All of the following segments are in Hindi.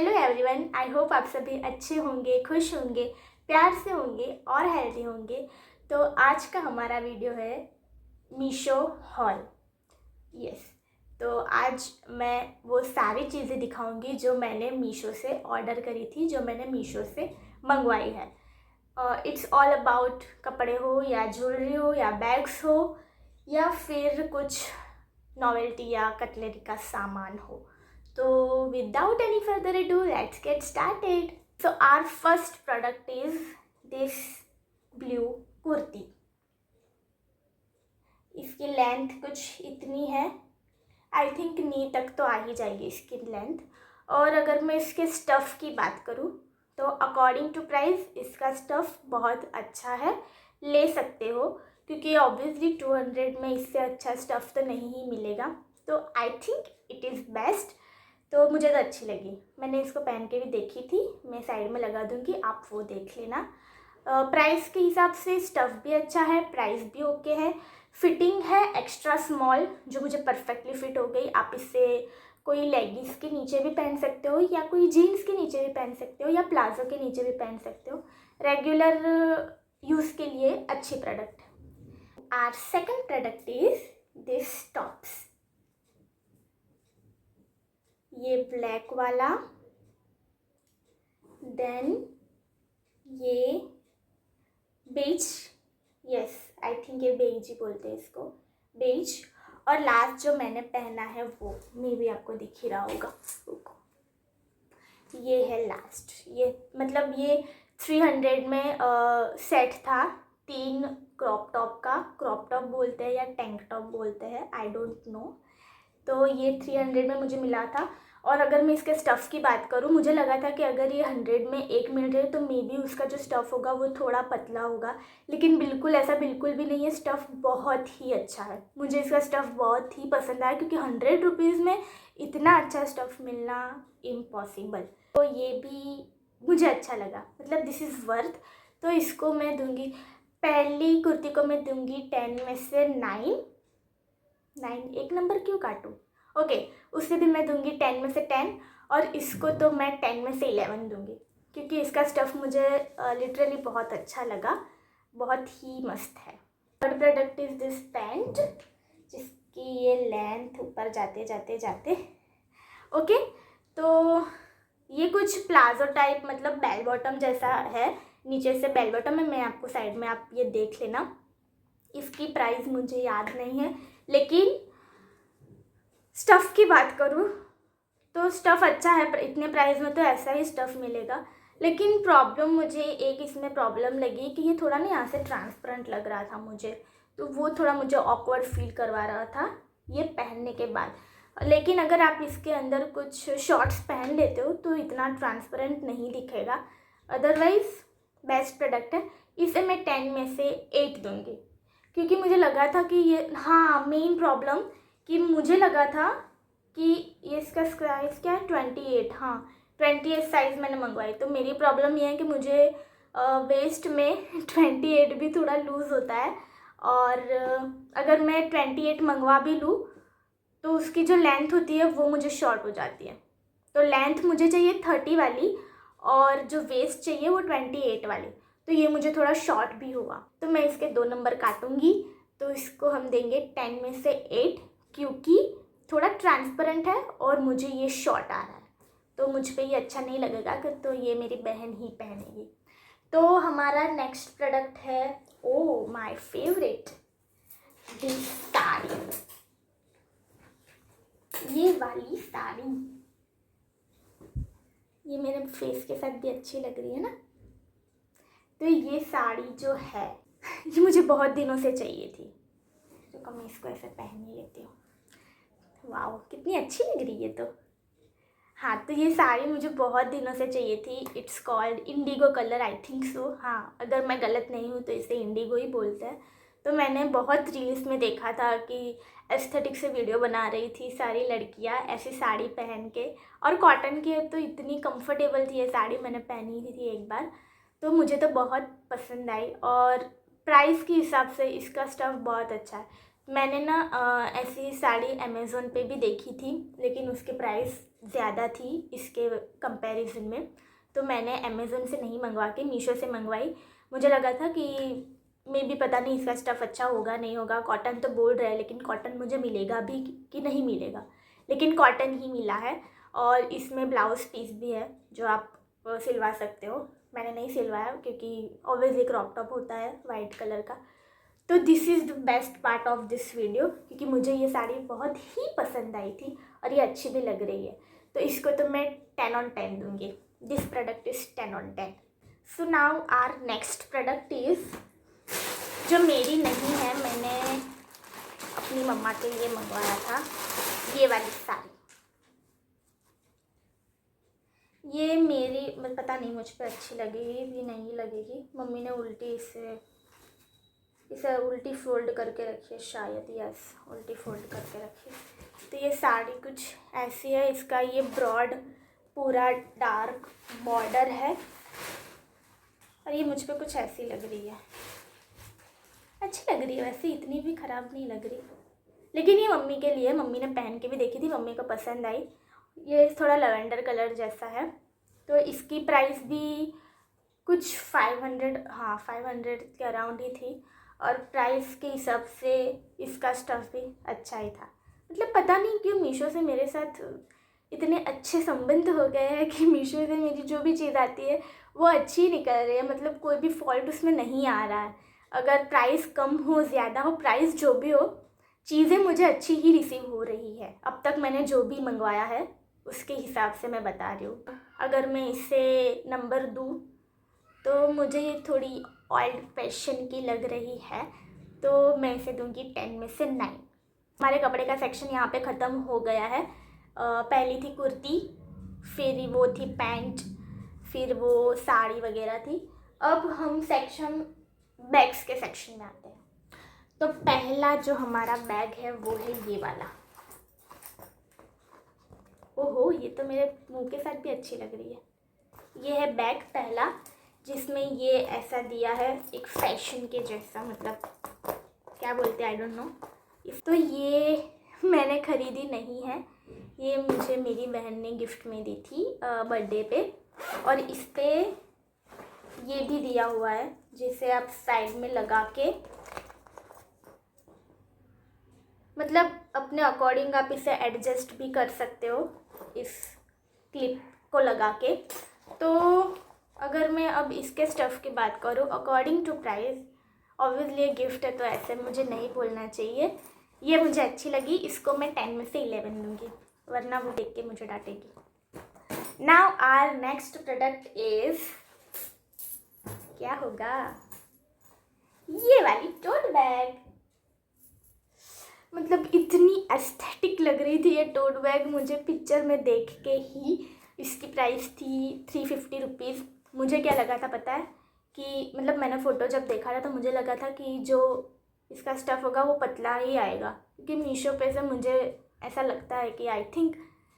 हेलो एवरीवन, आई होप आप सभी अच्छे होंगे, खुश होंगे, प्यार से होंगे और हेल्दी होंगे। तो आज का हमारा वीडियो है मीशो हॉल। यस, तो आज मैं वो सारी चीज़ें दिखाऊंगी जो मैंने मीशो से ऑर्डर करी थी, जो मैंने मीशो से मंगवाई है। इट्स ऑल अबाउट कपड़े हो या ज्वेलरी हो या बैग्स हो या फिर कुछ नॉवेल्टी या कटलरी का सामान हो। So without any further ado, let's get started. So our first product is this blue kurti. इसकी लेंथ कुछ इतनी है, आई थिंक नी तक तो आ ही जाएगी इसकी लेंथ। और अगर मैं इसके स्टफ़ की बात करूँ तो अकॉर्डिंग टू प्राइस इसका स्टफ़ बहुत अच्छा है, ले सकते हो, क्योंकि ऑब्वियसली 200 में इससे अच्छा स्टफ़ तो नहीं ही मिलेगा। तो I think it is best. तो मुझे तो अच्छी लगी, मैंने इसको पहन के भी देखी थी, मैं साइड में लगा दूँगी, आप वो देख लेना। प्राइस के हिसाब से स्टफ़ भी अच्छा है, प्राइस भी ओके है, फिटिंग है एक्स्ट्रा स्मॉल जो मुझे परफेक्टली फिट हो गई। आप इससे कोई लेगिंग्स के नीचे भी पहन सकते हो या कोई जीन्स के नीचे भी पहन सकते हो या प्लाजो के नीचे भी पहन सकते हो। रेगुलर यूज़ के लिए अच्छी प्रोडक्ट है। Our second product is this tops. ये ब्लैक वाला, देन ये बेज, यस आई थिंक ये बेज ही बोलते हैं इसको, बेज। और लास्ट जो मैंने पहना है वो मे भी आपको दिख ही रहा होगा, ये है लास्ट। ये मतलब ये 300 में सेट था, 3 क्रॉप टॉप का, क्रॉप टॉप बोलते हैं या टैंक टॉप बोलते हैं, आई डोंट नो। तो ये 300 में मुझे मिला था। और अगर मैं इसके स्टफ़ की बात करूँ, मुझे लगा था कि अगर ये 100 में 1 मिल रहे तो मे बी उसका जो स्टफ़ होगा वो थोड़ा पतला होगा, लेकिन बिल्कुल ऐसा बिल्कुल भी नहीं है। स्टफ़ बहुत ही अच्छा है, मुझे इसका स्टफ़ बहुत ही पसंद आया, क्योंकि 100 रुपीज़ में इतना अच्छा स्टफ़ मिलना इम्पॉसिबल। तो ये भी मुझे अच्छा लगा, मतलब दिस इज़ वर्थ। तो इसको मैं दूँगी, पहली कुर्ती को मैं दूँगी 10 में से 9। एक नंबर क्यों काटूँ, ओके, उससे भी मैं दूंगी 10 में से 10। और इसको तो मैं 10 में से 11 दूंगी, क्योंकि इसका स्टफ़ मुझे लिटरली बहुत अच्छा लगा, बहुत ही मस्त है। Third product is this pant, जिसकी ये लेंथ ऊपर जाते जाते जाते, ओके। तो ये कुछ प्लाजो टाइप, मतलब बेल बॉटम जैसा है, नीचे से बेल बॉटम है। मैं आपको साइड में, आप ये देख लेना। इसकी प्राइस मुझे याद नहीं है, लेकिन स्टफ़ की बात करूँ तो स्टफ़ अच्छा है, इतने प्राइस में तो ऐसा ही स्टफ़ मिलेगा। लेकिन प्रॉब्लम मुझे एक इसमें प्रॉब्लम लगी कि ये थोड़ा ना यहाँ से ट्रांसपेरेंट लग रहा था मुझे, तो वो थोड़ा मुझे ऑकवर्ड फील करवा रहा था ये पहनने के बाद। लेकिन अगर आप इसके अंदर कुछ शॉर्ट्स पहन लेते हो तो इतना ट्रांसपेरेंट नहीं दिखेगा। अदरवाइज़ बेस्ट प्रोडक्ट है। इसे मैं 10 में से 8 दूँगी, क्योंकि मुझे लगा था कि ये, हाँ, मेन प्रॉब्लम कि मुझे लगा था कि ये इसका साइज़ क्या है, 28, हाँ 28 साइज़ मैंने मंगवाई। तो मेरी प्रॉब्लम ये है कि मुझे वेस्ट में 28 भी थोड़ा लूज़ होता है, और अगर मैं 28 मंगवा भी लूँ तो उसकी जो लेंथ होती है वो मुझे शॉर्ट हो जाती है। तो लेंथ मुझे चाहिए 30 वाली और जो वेस्ट चाहिए वो 28 वाली, तो ये मुझे थोड़ा शॉर्ट भी हुआ, तो मैं इसके 2 नंबर काटूंगी। तो इसको हम देंगे 10 में से 8, क्योंकि थोड़ा ट्रांसपेरेंट है और मुझे ये शॉर्ट आ रहा है, तो मुझ पे ये अच्छा नहीं लगेगा कि, तो ये मेरी बहन ही पहनेगी। तो हमारा नेक्स्ट प्रोडक्ट है, oh my favourite, this sari. ये वाली साड़ी, ये मेरे फेस के साथ भी अच्छी लग रही है ना। तो ये साड़ी जो है ये मुझे बहुत दिनों से चाहिए थी, तो मैं इसको ऐसे पहन ही लेती हूँ। वाओ, कितनी अच्छी लग रही है। तो हाँ, तो ये साड़ी मुझे बहुत दिनों से चाहिए थी। It's called Indigo colour, I think so, हाँ अगर मैं गलत नहीं हूँ तो इसे इंडिगो ही बोलते हैं। तो मैंने बहुत रील्स में देखा था कि एस्थेटिक से वीडियो बना रही थी सारी लड़कियाँ ऐसी साड़ी पहन के, और कॉटन की है, तो इतनी कंफर्टेबल थी ये साड़ी, मैंने पहनी थी एक बार, तो मुझे तो बहुत पसंद आई। और प्राइस के हिसाब से इसका स्टफ़ बहुत अच्छा है। मैंने ना ऐसी साड़ी अमेज़ोन पे भी देखी थी, लेकिन उसके प्राइस ज़्यादा थी इसके कंपैरिजन में, तो मैंने अमेज़न से नहीं मंगवा के मीशो से मंगवाई। मुझे लगा था कि मे भी पता नहीं इसका स्टफ़ अच्छा होगा नहीं होगा, कॉटन तो बोल रहा है, लेकिन कॉटन मुझे मिलेगा भी कि नहीं मिलेगा, लेकिन कॉटन ही मिला है। और इसमें ब्लाउज़ पीस भी है जो आप सिलवा सकते हो। मैंने नहीं सिलवाया क्योंकि ऑब्वियसली क्रॉप टॉप होता है वाइट कलर का। तो this is the best part of this video, क्योंकि मुझे ये साड़ी बहुत ही पसंद आई थी और ये अच्छी भी लग रही है, तो इसको तो मैं 10 on 10 दूँगी। This product is 10 on 10। So now our next product is, जो मेरी नहीं है, मैंने अपनी मम्मा के लिए मंगवाया था, ये वाली साड़ी। ये मेरी पता नहीं मुझ पर अच्छी लगेगी भी नहीं लगेगी। मम्मी ने इसे उल्टी फोल्ड करके रखी है शायद, यस उल्टी फोल्ड करके रखी है। तो ये साड़ी कुछ ऐसी है, इसका ये ब्रॉड पूरा डार्क बॉर्डर है और ये मुझ पे कुछ ऐसी लग रही है, अच्छी लग रही है वैसे, इतनी भी ख़राब नहीं लग रही, लेकिन ये मम्मी के लिए, मम्मी ने पहन के भी देखी थी, मम्मी को पसंद आई। ये थोड़ा लवेंडर कलर जैसा है, तो इसकी प्राइस भी कुछ 500, हाँ 500 के अराउंड ही थी, और प्राइस के हिसाब से इसका स्टफ़ भी अच्छा ही था। मतलब पता नहीं क्यों मीशो से मेरे साथ इतने अच्छे संबंध हो गए हैं कि मीशो से मेरी जो भी चीज़ आती है वो अच्छी निकल रही है, मतलब कोई भी फॉल्ट उसमें नहीं आ रहा है। अगर प्राइस कम हो ज़्यादा हो, प्राइस जो भी हो, चीज़ें मुझे अच्छी ही रिसीव हो रही है। अब तक मैंने जो भी मंगवाया है उसके हिसाब से मैं बता रही हूँ। अगर मैं इसे नंबर दूँ तो मुझे ये थोड़ी ओल्ड फैशन की लग रही है, तो मैं इसे दूंगी 10 में से 9। हमारे कपड़े का सेक्शन यहाँ पे ख़त्म हो गया है। पहली थी कुर्ती, फिर वो थी पैंट, फिर वो साड़ी वगैरह थी। अब हम सेक्शन बैग्स के सेक्शन में आते हैं। तो पहला जो हमारा बैग है वो है ये वाला। ओहो, ये तो मेरे मुंह के साथ भी अच्छी लग रही है। ये है बैग पहला, जिसमें ये ऐसा दिया है एक फैशन के जैसा, मतलब क्या बोलते हैं आई डोंट नो। तो ये मैंने ख़रीदी नहीं है, ये मुझे मेरी बहन ने गिफ्ट में दी थी बर्थडे पे, और इस पे ये भी दिया हुआ है जिसे आप साइड में लगा के, मतलब अपने अकॉर्डिंग आप इसे एडजस्ट भी कर सकते हो इस क्लिप को लगा के। तो अगर मैं अब इसके स्टफ़ की बात करूँ according to price, obviously gift है तो ऐसे मुझे नहीं बोलना चाहिए। ये मुझे अच्छी लगी, इसको मैं 10 में से 11 दूँगी, वरना वो देख के मुझे डांटेगी। Now our next product is, क्या होगा, ये वाली टोट बैग। मतलब इतनी एस्थेटिक लग रही थी ये टोट बैग मुझे पिक्चर में देख के ही। इसकी प्राइस थी 350 रुपीज़। मुझे क्या लगा था पता है कि, मतलब मैंने फ़ोटो जब देखा था तो मुझे लगा था कि जो इसका स्टफ़ होगा वो पतला ही आएगा, क्योंकि मीशो पे से मुझे ऐसा लगता है कि आई थिंक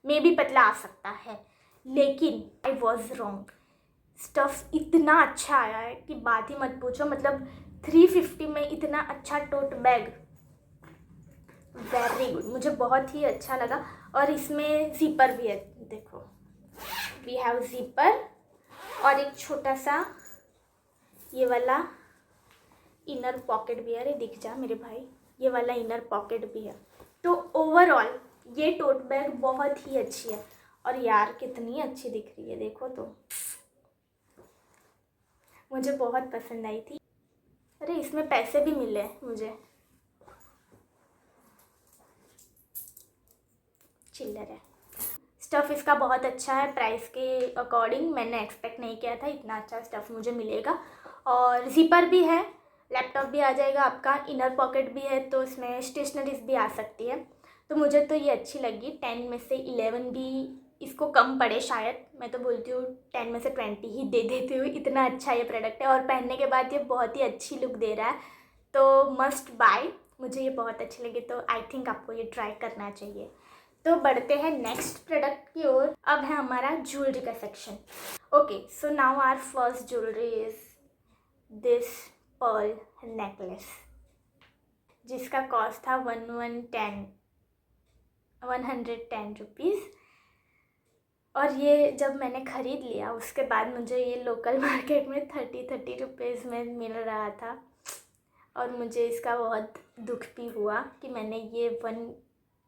मे बी पतला आ सकता है, लेकिन आई वॉज रॉन्ग। स्टफ़ इतना अच्छा आया है कि बात ही मत पूछो। मतलब 350 में इतना अच्छा टोट बैग, वेरी गुड, मुझे बहुत ही अच्छा लगा। और इसमें ज़िपर भी है, देखो वी हैव ज़िपर, और एक छोटा सा ये वाला इनर पॉकेट भी है। अरे दिख जा मेरे भाई, ये वाला इनर पॉकेट भी है। तो ओवरऑल ये टोट बैग बहुत ही अच्छी है, और यार कितनी अच्छी दिख रही है, देखो तो मुझे बहुत पसंद आई थी। अरे इसमें पैसे भी मिले मुझे, चिल्लर है। स्टफ़ इसका बहुत अच्छा है, प्राइस के अकॉर्डिंग मैंने एक्सपेक्ट नहीं किया था इतना अच्छा स्टफ़ मुझे मिलेगा। और ज़िपर भी है, लैपटॉप भी आ जाएगा आपका, इनर पॉकेट भी है, तो इसमें स्टेशनरीज भी आ सकती है। तो मुझे तो ये अच्छी लगी। 10 में से 11 भी इसको कम पड़े शायद, मैं तो बोलती हूँ 10 में से 20 ही दे देती हूँ, इतना अच्छा ये प्रोडक्ट है। और पहनने के बाद ये बहुत ही अच्छी लुक दे रहा है, तो मस्ट बाय। मुझे ये बहुत अच्छी लगी, तो आई थिंक आपको ये ट्राई करना चाहिए। तो बढ़ते हैं नेक्स्ट प्रोडक्ट की ओर। अब है हमारा ज्वेलरी का सेक्शन। Okay, so now our first jewellery is this pearl necklace, जिसका कॉस्ट था 110 रुपीज़। और ये जब मैंने ख़रीद लिया उसके बाद मुझे ये लोकल मार्केट में 30 रुपीज़ में मिल रहा था और मुझे इसका बहुत दुख भी हुआ कि मैंने ये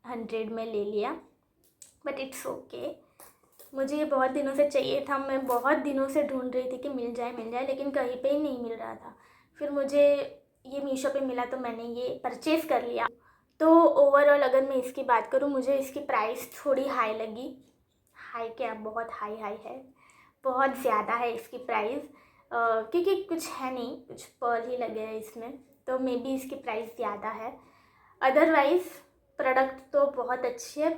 100 में ले लिया, बट इट्स ओके। मुझे ये बहुत दिनों से चाहिए था, मैं बहुत दिनों से ढूंढ रही थी कि मिल जाए, लेकिन कहीं पे ही नहीं मिल रहा था। फिर मुझे ये मीशो पे मिला तो मैंने ये परचेज़ कर लिया। तो ओवरऑल अगर मैं इसकी बात करूँ, मुझे इसकी प्राइस थोड़ी हाई लगी। हाई क्या, बहुत हाई है, बहुत ज़्यादा है इसकी प्राइस, क्योंकि कुछ है नहीं, कुछ पर्ल ही लगे हैं इसमें, तो मे बी इसकी प्राइस ज़्यादा है। अदरवाइज़ प्रोडक्ट तो बहुत अच्छी है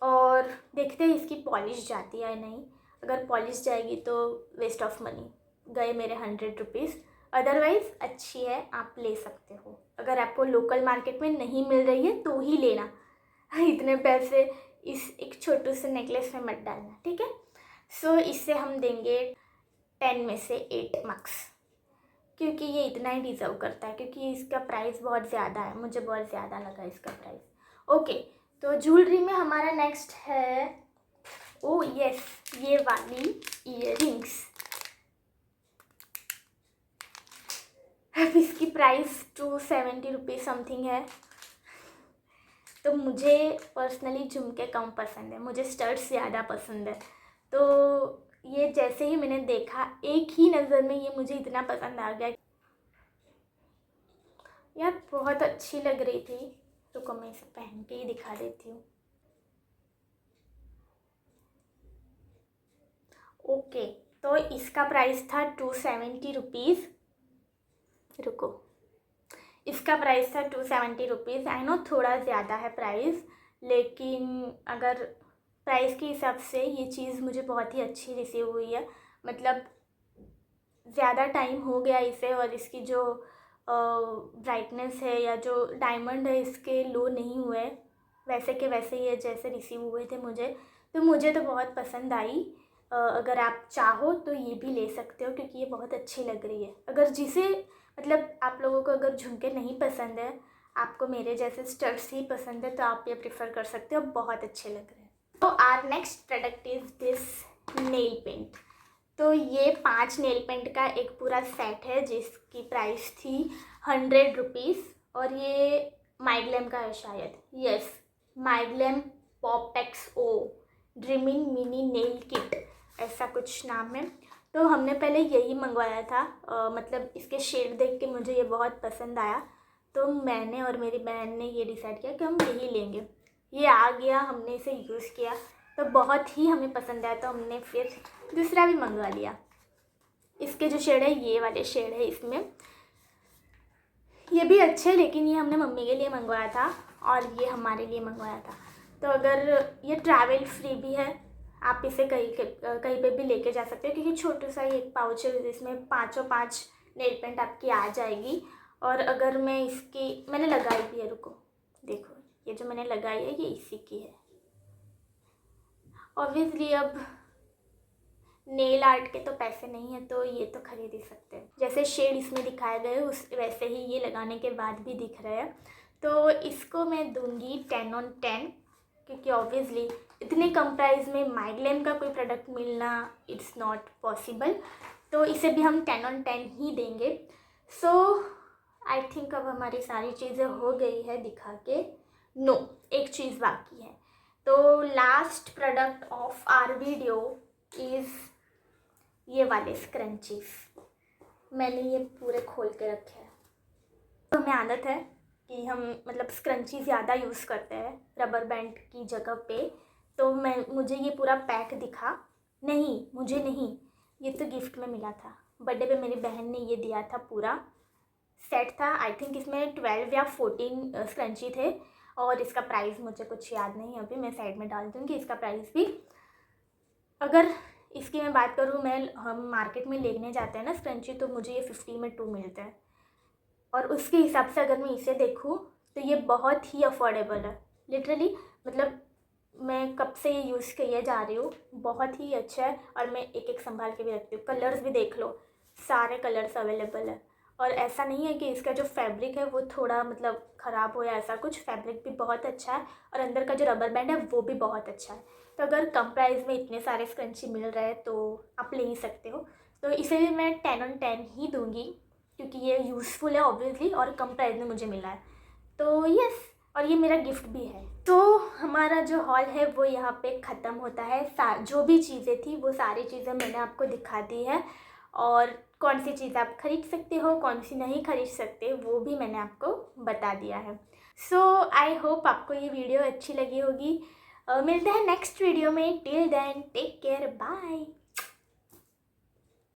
और देखते हैं इसकी पॉलिश जाती है या नहीं। अगर पॉलिश जाएगी तो वेस्ट ऑफ मनी गए मेरे 100 रुपीज़। अदरवाइज़ अच्छी है, आप ले सकते हो। अगर आपको लोकल मार्केट में नहीं मिल रही है तो ही लेना, इतने पैसे इस एक छोटे से नेकलेस में मत डालना, ठीक है। सो इससे हम देंगे 10 में से 8 मार्क्स, क्योंकि ये इतना ही डिज़र्व करता है, क्योंकि इसका प्राइस बहुत ज़्यादा है, मुझे बहुत ज़्यादा लगा इसका प्राइस। ओके, तो ज्वेलरी में हमारा नेक्स्ट है, ओ यस, ये वाली इयररिंग्स। अब इसकी प्राइस 270 रुपीज़ समथिंग है। तो मुझे पर्सनली झुमके कम पसंद है, मुझे स्टड्स ज़्यादा पसंद है। तो ये जैसे ही मैंने देखा, एक ही नज़र में ये मुझे इतना पसंद आ गया यार, बहुत अच्छी लग रही थी। रुको मैं इसे पहन के ही दिखा देती हूँ। ओके, तो इसका प्राइस था 270 रुपीज़। रुको, इसका प्राइस था 270 रुपीज़। आई नो थोड़ा ज़्यादा है प्राइस, लेकिन अगर प्राइस के हिसाब से ये चीज़ मुझे बहुत ही अच्छी रिसीव हुई है। मतलब ज़्यादा टाइम हो गया इसे, और इसकी जो ब्राइटनेस है या जो डायमंड है इसके लो नहीं हुए, वैसे के वैसे ये जैसे रिसीव हुए थे मुझे, तो मुझे तो बहुत पसंद आई। अगर आप चाहो तो ये भी ले सकते हो, क्योंकि ये बहुत अच्छी लग रही है। अगर जिसे मतलब आप लोगों को अगर झुमके नहीं पसंद है, आपको मेरे जैसे स्टड्स ही पसंद है, तो आप ये प्रेफर कर सकते हो, बहुत अच्छे लग रहे हैं। तो our next product is this nail paint. तो ये 5 नेल पेंट का एक पूरा सेट है, जिसकी प्राइस थी 100 रुपीज़, और ये माइग्लैम का है शायद, यस, माइग्लैम पॉपेक्स ओ ड्रीमिंग मिनी नेल किट, ऐसा कुछ नाम है। तो हमने पहले यही मंगवाया था, मतलब इसके शेड देख के मुझे ये बहुत पसंद आया, तो मैंने और मेरी बहन ने ये डिसाइड किया कि हम यही लेंगे। ये आ गया, हमने इसे यूज़ किया तो बहुत ही हमें पसंद आया, तो हमने फिर दूसरा भी मंगवा लिया। इसके जो शेड है, ये वाले शेड है इसमें, ये भी अच्छे, लेकिन ये हमने मम्मी के लिए मंगवाया था और ये हमारे लिए मंगवाया था। तो अगर ये ट्रैवल फ्री भी है, आप इसे कहीं पे भी लेके जा सकते हो, क्योंकि छोटा सा ये एक पाउच है जिसमें 5 नेल पेंट आपकी आ जाएगी। और अगर मैं मैंने लगाई भी है, रुको देखो, ये जो मैंने लगाई है ये इसी की है। ऑब्वियसली अब नेल आर्ट के तो पैसे नहीं है, तो ये तो खरीद ही सकते हैं। जैसे शेड इसमें दिखाए गए उस वैसे ही ये लगाने के बाद भी दिख रहे हैं। तो इसको मैं दूंगी 10 on 10, क्योंकि ऑब्वियसली इतने कम प्राइस में माइग्लैम का कोई प्रोडक्ट मिलना इट्स नॉट पॉसिबल, तो इसे भी हम 10 on 10 ही देंगे। सो आई थिंक अब हमारी सारी चीज़ें हो गई है दिखा के। नो, एक चीज़ बाकी है। तो last product of our video is ये वाले स्क्रंचीज। मैंने ये पूरे खोल के रखे हैं। तो हमें आदत है कि हम मतलब स्क्रंची ज़्यादा यूज़ करते हैं रबर बैंड की जगह पे, तो मुझे ये पूरा पैक दिखा, नहीं मुझे नहीं, ये तो गिफ्ट में मिला था, बर्थडे पे मेरी बहन ने ये दिया था, पूरा सेट था। आई थिंक इसमें 12 या 14 स्क्रंची थे, और इसका प्राइस मुझे कुछ याद नहीं है, अभी मैं साइड में डाल दूँगी इसका प्राइस भी। अगर इसकी मैं बात करूँ, हम मार्केट में लेने जाते हैं ना स्क्रंची, तो मुझे ये 50 में 2 मिलते हैं, और उसके हिसाब से अगर मैं इसे देखूँ तो ये बहुत ही अफोर्डेबल है लिटरली। मतलब मैं कब से ये यूज़ किए जा रही हूँ, बहुत ही अच्छा है, और मैं एक एक संभाल के भी रखती हूँ। कलर्स भी देख लो, सारे कलर्स अवेलेबल है, और ऐसा नहीं है कि इसका जो फैब्रिक है वो थोड़ा मतलब ख़राब हो या ऐसा कुछ, फैब्रिक भी बहुत अच्छा है और अंदर का जो रबर बैंड है वो भी बहुत अच्छा है। तो अगर कम प्राइस में इतने सारे स्क्रंची मिल रहे हैं तो आप ले ही सकते हो। तो इसे भी मैं 10/10 ही दूंगी क्योंकि ये यूज़फुल है ऑब्वियसली और कम प्राइस में मुझे मिला है। तो यस, और ये मेरा गिफ्ट भी है। तो हमारा जो हॉल है वो यहाँ पे ख़त्म होता है। जो भी चीज़ें थी वो सारी चीज़ें मैंने आपको दिखा दी है, और कौन सी चीज़ आप खरीद सकते हो, कौन सी नहीं खरीद सकते, वो भी मैंने आपको बता दिया है। सो आई होप आपको ये वीडियो अच्छी लगी होगी। मिलते हैं नेक्स्ट वीडियो में। Till then take care, bye.